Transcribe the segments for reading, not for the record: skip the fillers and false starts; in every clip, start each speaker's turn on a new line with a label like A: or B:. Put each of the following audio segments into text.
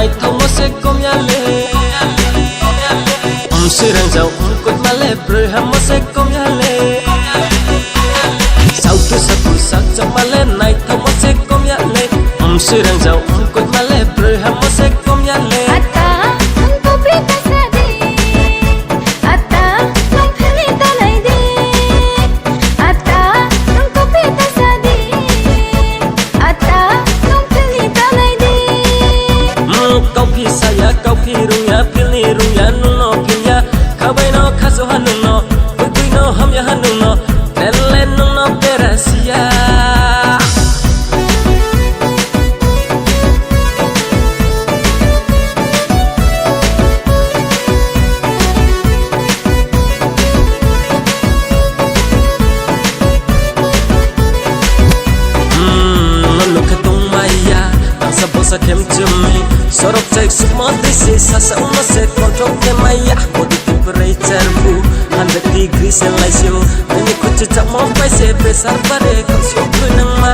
A: này thông nó sẽ công nhà lệ sự rằng giàu cốt mà lệ rồi ham nó sẽ công nhà lệ sao tu sắc trong mà lệ này thông nó sẽ công nhà lệ sự rằng giàu cốt mà lệ rồi ham nó sẽ công nhà lệ kau pirunya pilni runya nuno pilya kabai no kaso hanuno putui no hamya hanuno lele nuno perasia nonu katung maya bangsa bosa kem cumi sorok cek semua desi sasa uma se kontrol ke maya body temperature bu 100 degree celsius ini kucu tak mau pai se besar pare kau siapa nang ma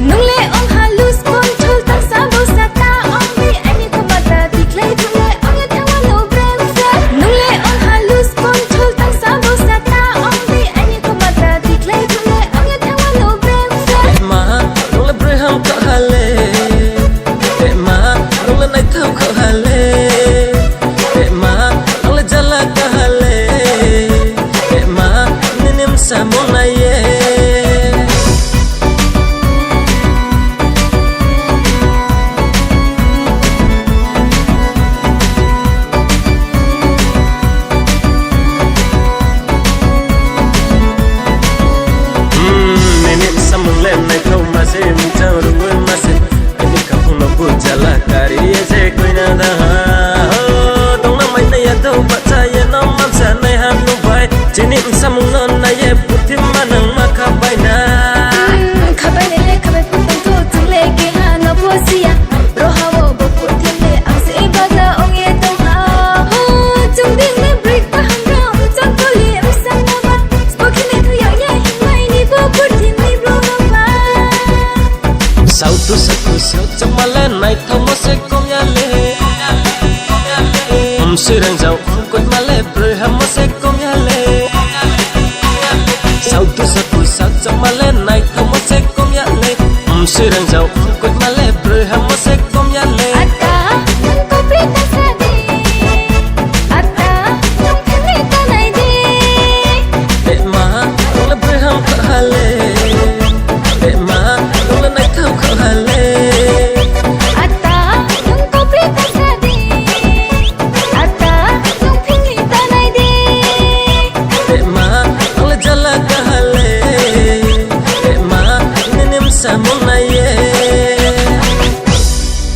B: nung le on halus control tak sabo sata on me ani ko mata diklay tule on ya tawa no brain set nung le on halus control tak sabo sata on me ani ko mata diklay tule on ya tawa no brain set
A: ma nung le breham ka hale này thâu khờ hà lê để mà ông lại ra là cả hà lê để mà nên em xa mong này nên em xa mong lên này thâu mà sẽ em trao được quên mà sẽ anh đi khắp không nó buồn trả lại cari ese kuinada tong na mai na do pataya no mam sa nai han no bai chinim samung non na ye putim manang makabai na
B: khabai le khabai putong to chule ke ha no posia rohawo bo putim le ang se baga ong ye tong ha chung ding le break pa ham ra chang ko li am sang na ba spoken le thu yang ya hin mai ni bo putim ni bro ma ba
A: sao tu sao trong mà lên này thông nó sẽ công nhà lệ sự rằng giàu quên mà lệ rồi ham nó sẽ công nhà lệ sao tu sao trong mà lên này thông nó sẽ công nhà lệ sự rằng giàu quên mà